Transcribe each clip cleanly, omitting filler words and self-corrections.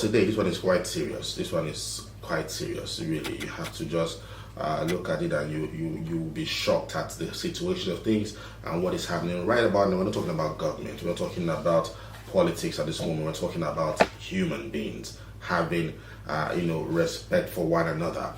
today, this one is quite serious. This one is quite serious, really. You have to just look at it and you'll be shocked at the situation of things and what is happening right about now. We're not talking about government. We're not talking about politics at this moment. We're talking about human beings having, respect for one another.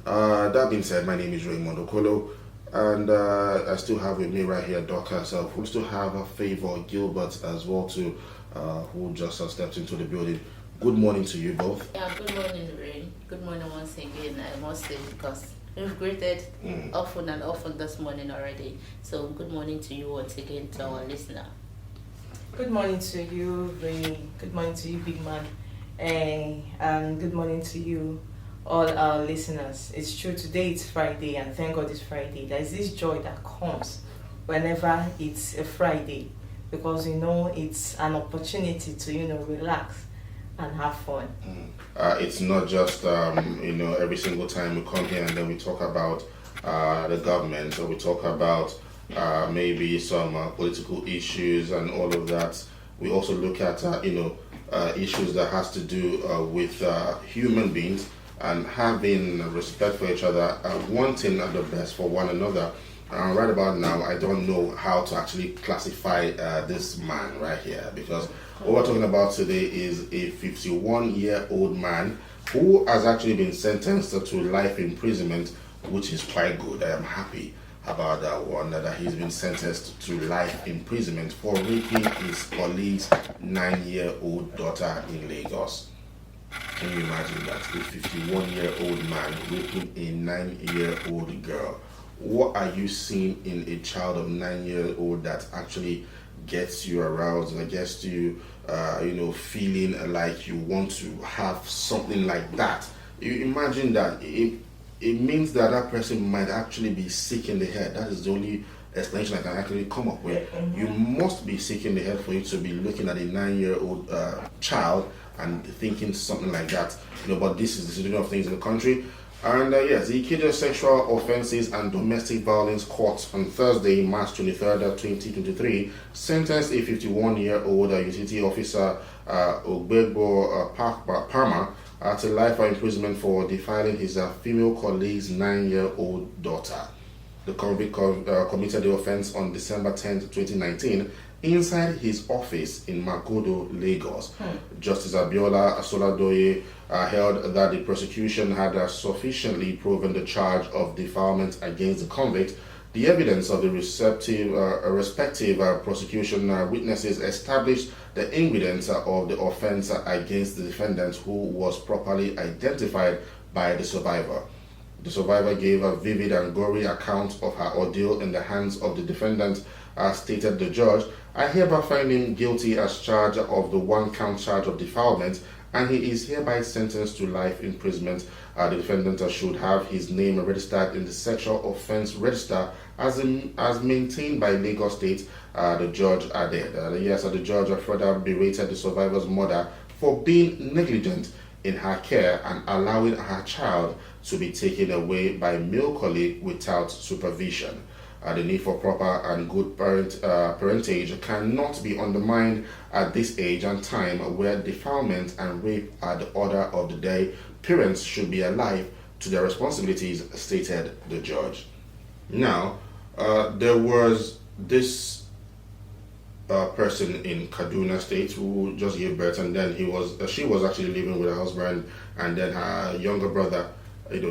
That being said, my name is Raymond Okolo. And I still have with me right here Doc herself. We still have a Favor Gilbert as well too, who just stepped into the building. Good morning to you both. Yeah, good morning, Ray. Good morning once again, I must say, because we've greeted often and often this morning already. So good morning to you once again, to our listener. Good morning to you, Ray. Good morning to you, big man. And good morning to you, all our listeners. It's true, today it's Friday, and thank God it's Friday. There's this joy that comes whenever it's a Friday, because it's an opportunity to relax and have fun. It's not just every single time we come here and then we talk about the government, or we talk about maybe some political issues and all of that. We also look at issues that has to do with human beings and having respect for each other, wanting the best for one another. Right about now, I don't know how to actually classify this man right here, because what we're talking about today is a 51-year-old man who has actually been sentenced to life imprisonment, which is quite good. I am happy about that one, that he's been sentenced to life imprisonment for raping his colleague's 9-year-old daughter in Lagos. Can you imagine that? A 51-year-old man raping a 9-year-old girl. What are you seeing in a child of 9-year-old that actually gets you aroused and gets you, feeling like you want to have something like that? You imagine that it means that that person might actually be sick in the head. That is the only explanation I can actually come up with. You must be sick in the head for you to be looking at a 9-year-old child and thinking something like that. But this is the situation of things in the country. And yes, the Ikeja Sexual Offences and Domestic Violence Court on Thursday, March 23rd, 2023, sentenced a 51-year-old utility officer, Ogbegbo Parma, to life imprisonment for defiling his female colleague's 9-year-old daughter. The convict committed the offense on December 10th, 2019, inside his office in Magodo, Lagos. Justice Abiola Asoladoye held that the prosecution had sufficiently proven the charge of defilement against the convict. The evidence of the respective prosecution witnesses established the ingredients of the offense against the defendant, who was properly identified by the survivor. The survivor gave a vivid and gory account of her ordeal in the hands of the defendant. Stated the judge, I hereby find him guilty as charged of the one-count charge of defilement, and he is hereby sentenced to life imprisonment. The defendant should have his name registered in the sexual offense register as maintained by Lagos State, the judge added. The judge further berated the survivor's mother for being negligent in her care and allowing her child to be taken away by a male colleague without supervision. The need for proper and good parentage cannot be undermined at this age and time, where defilement and rape are the order of the day. Parents should be alive to their responsibilities, stated the judge. Now, there was this person in Kaduna State who just gave birth, and then she was actually living with her husband, and then her younger brother,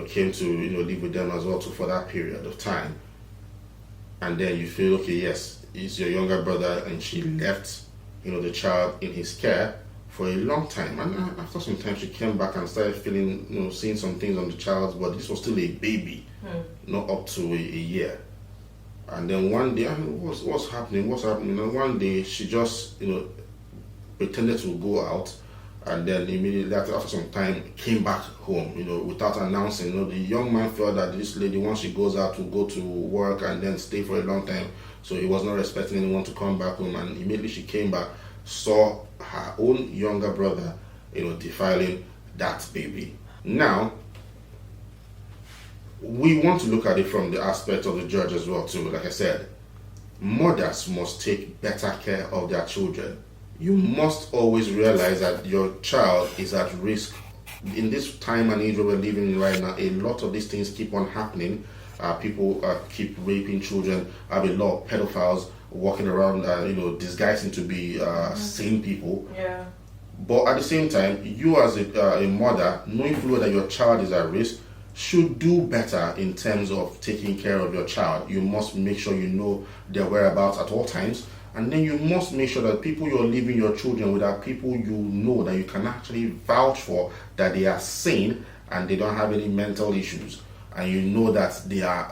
came to live with them as well for that period of time. And then you feel, okay, yes, it's your younger brother, and she left, the child in his care for a long time. And after some time, she came back and started feeling, seeing some things on the child, but this was still a baby, not up to a year. And then one day, what's happening? And one day, she just, pretended to go out, and then immediately after some time came back home, without announcing. The young man felt that this lady, once she goes out, will go to work and then stay for a long time, so he was not expecting anyone to come back home. And immediately she came back, saw her own younger brother, defiling that baby. Now, we want to look at it from the aspect of the judge as well too. Like I said, mothers must take better care of their children. you must always realize that your child is at risk. In this time and age where we're living in right now, a lot of these things keep on happening. People keep raping children. I have a lot of pedophiles walking around, disguising to be sane people. Yeah. But at the same time, you as a mother, knowing fully that your child is at risk, should do better in terms of taking care of your child. You must make sure you know their whereabouts at all times. And then you must make sure that people you're leaving your children with are people you know that you can actually vouch for, that they are sane and they don't have any mental issues. And you know that they are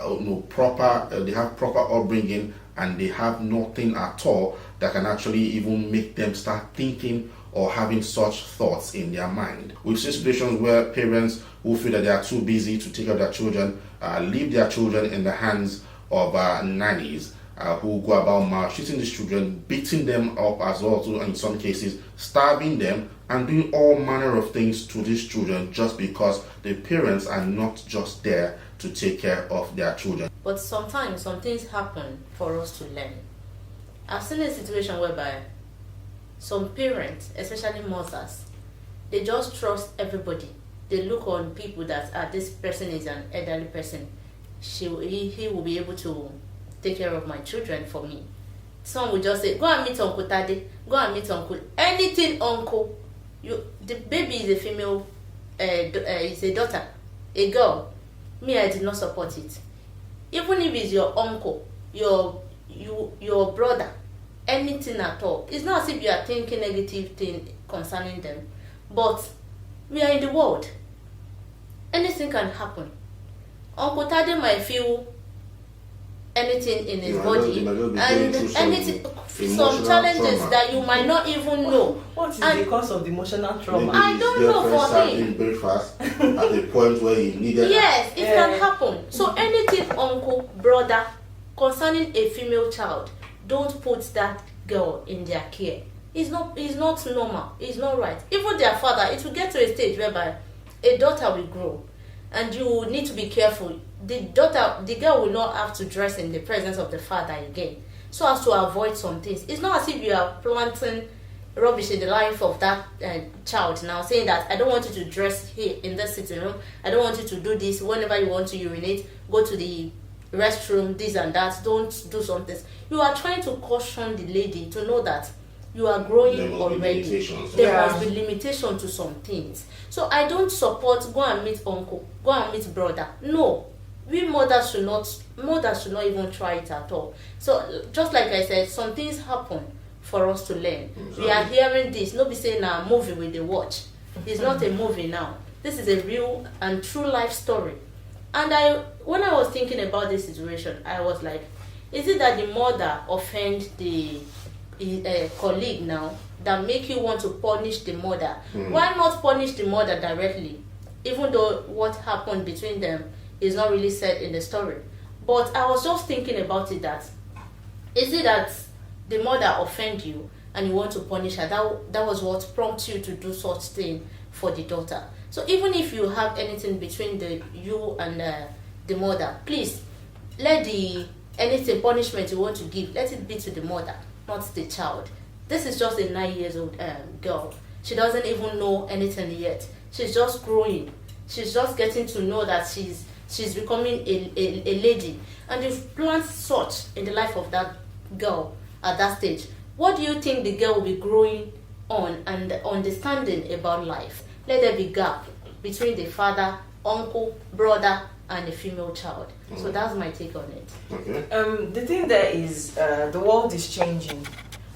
proper, they have proper upbringing, and they have nothing at all that can actually even make them start thinking or having such thoughts in their mind. We've seen situations where parents who feel that they are too busy to take care of their children leave their children in the hands of nannies who go about maltreating these children, beating them up as well, too, in some cases, starving them, and doing all manner of things to these children just because the parents are not just there to take care of their children. But sometimes some things happen for us to learn. I've seen a situation whereby some parents, especially mothers, they just trust everybody. They look on people that this person is an elderly person. He will be able to take care of my children for me. Some will just say, go and meet Uncle Tade, go and meet Uncle. Anything Uncle. The baby is a female, is a daughter, a girl. Me, I did not support it. Even if it's your uncle, your brother, anything at all. It's not as if you are thinking negative thing concerning them. But we are in the world. Anything can happen. Uncle Tade might feel anything in his body, and anything, some challenges trauma that you might not even know. What is the cause of the emotional trauma? Maybe I don't know for him. Breakfast at the point where he needed. Yes, it can happen. So anything, uncle, brother, concerning a female child, don't put that girl in their care. It's not normal. It's not right. Even their father, it will get to a stage whereby a daughter will grow, and you need to be careful. The girl will not have to dress in the presence of the father again, so as to avoid some things. It's not as if you are planting rubbish in the life of that child now, saying that I don't want you to dress here in the sitting room, I don't want you to do this. Whenever you want to urinate, go to the restroom, this and that, don't do some things. You are trying to caution the lady to know that you are growing already. There must be limitation to some things. So I don't support go and meet uncle, go and meet brother. No, we mothers should not even try it at all. So just like I said, some things happen for us to learn. Exactly. We are hearing this. Nobody saying a movie with the watch. It's not a movie now. This is a real and true life story. And when I was thinking about this situation, I was like, is it that the mother offend the colleague now that make you want to punish the mother? Why not punish the mother directly, even though what happened between them is not really said in the story? But I was just thinking about it, that is it that the mother offend you and you want to punish her? That was what prompts you to do such thing for the daughter. So even if you have anything between you and the mother, please let anything punishment you want to give, let it be to the mother, not the child. This is just a 9-year-old girl. She doesn't even know anything yet. She's just growing. She's just getting to know that she's becoming a lady. And you've planned such in the life of that girl at that stage. What do you think the girl will be growing on and understanding about life? Let there be gap between the father, uncle, brother, and the female child. So that's my take on it. Okay. The thing there is the world is changing,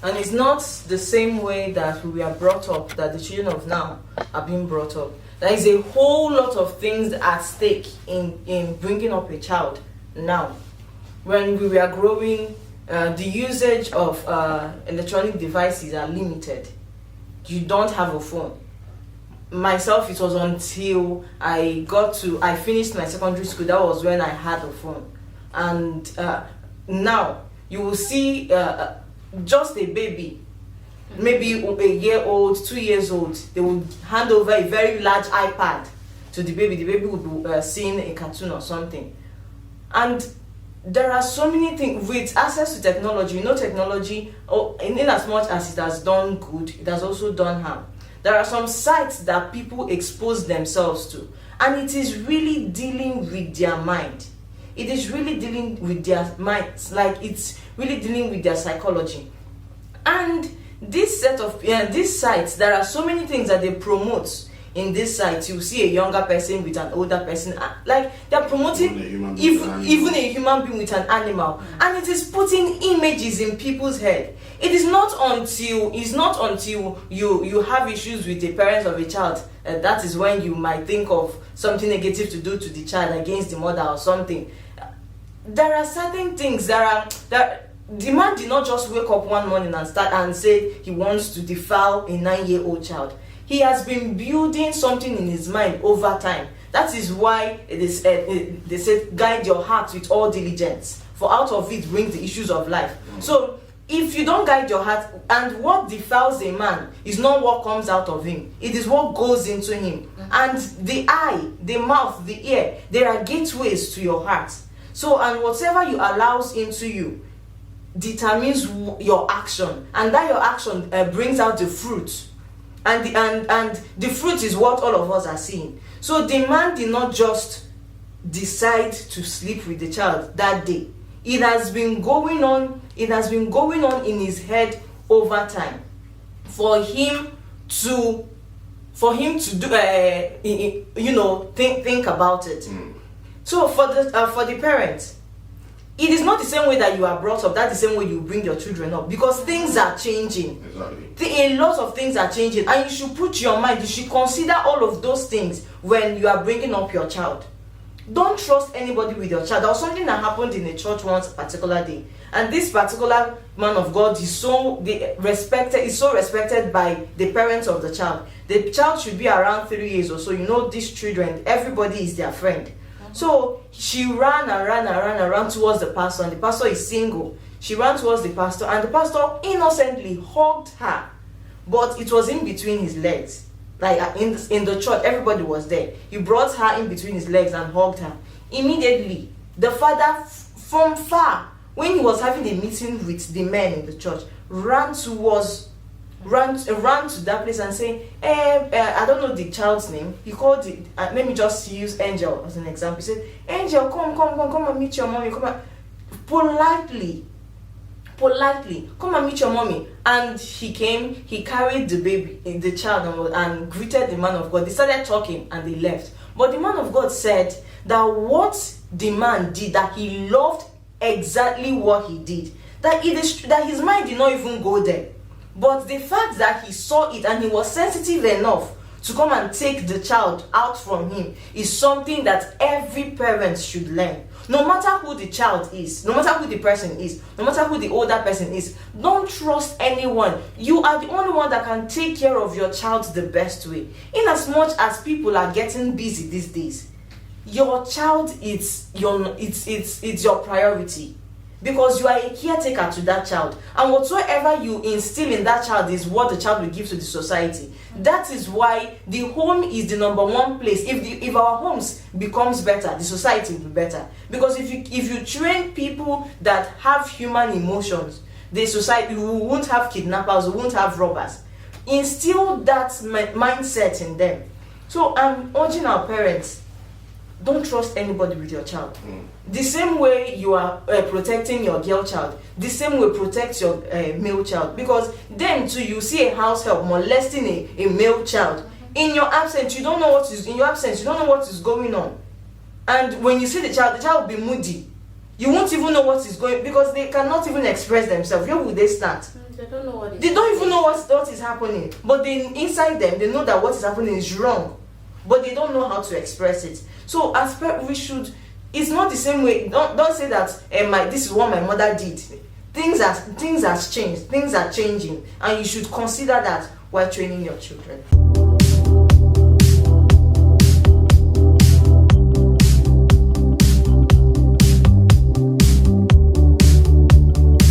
and it's not the same way that we were brought up, that the children of now are being brought up. There is a whole lot of things at stake in bringing up a child now. When we were growing, the usage of electronic devices are limited. You don't have a phone. Myself, it was until I finished my secondary school, that was when I had a phone. And now you will see just a baby, maybe a year old, 2 years old, they will hand over a very large iPad to the baby. The baby will be seeing a cartoon or something. And there are so many things with access to technology. Technology, in as much as it has done good, it has also done harm. There are some sites that people expose themselves to, and it is really dealing with their mind. It is really dealing with their minds, like it's really dealing with their psychology. And this set of these sites, there are so many things that they promote in this site. You see a younger person with an older person, like they're promoting even a human being with an animal, and it is putting images in people's head. It is not until you have issues with the parents of a child that is when you might think of something negative to do to the child against the mother or something. There are certain things that the man did not just wake up one morning and start and say he wants to defile a 9-year-old child. He has been building something in his mind over time. That is why they say guide your heart with all diligence, for out of it brings the issues of life. So if you don't guide your heart, and what defiles a man is not what comes out of him, it is what goes into him. And the eye, the mouth, the ear, there are gateways to your heart. So, and whatever you allows into you determines your action, and that your action brings out the fruit. And the fruit is what all of us are seeing. So the man did not just decide to sleep with the child that day. It has been going on in his head over time for him to do think about it. So for the parents, it is not the same way that you are brought up, that's the same way you bring your children up, because things are changing. Exactly. A lot of things are changing, and you should put your mind, you should consider all of those things when you are bringing up your child. Don't trust anybody with your child. There was something that happened in a church once particular day, and this particular man of God is so respected by the parents of the child. The child should be around 3 years or so. These children, everybody is their friend. So she ran towards the pastor, and the pastor is single. She ran towards the pastor, and the pastor innocently hugged her, but it was in between his legs. Like in the church, everybody was there. He brought her in between his legs and hugged her. Immediately, the father from far, when he was having a meeting with the men in the church, ran to that place and say, I don't know the child's name. He called it, let me just use Angel as an example. He said, Angel, come and meet your mommy. Come and politely, come and meet your mommy. And he came, he carried the baby, the child, and greeted the man of God. They started talking and they left. But the man of God said that what the man did, that he loved exactly what he did. That his mind did not even go there. But the fact that he saw it and he was sensitive enough to come and take the child out from him is something that every parent should learn. No matter who the child is, no matter who the person is, no matter who the older person is, don't trust anyone. You are the only one that can take care of your child the best way. In as much as people are getting busy these days, your child it's your priority. Because you are a caretaker to that child, and whatsoever you instill in that child is what the child will give to the society. That is why the home is the number one place. If our homes becomes better, the society will be better. Because if you train people that have human emotions, the society, we won't have kidnappers, we won't have robbers. Instill that mindset in them. So I'm urging our parents, don't trust anybody with your child. The same way you are protecting your girl child, the same way protect your male child. Because then too, you see a house help molesting a male child. In your absence, you don't know what is going on. And when you see the child will be moody. You won't even know what is going, because they cannot even express themselves. Where will they start? They don't know what they don't even know what is happening. But inside them, they know that what is happening is wrong. But they don't know how to express it. So as we should, it's not the same way. Don't say that this is what my mother did. Things has changed. Things are changing, and you should consider that while training your children.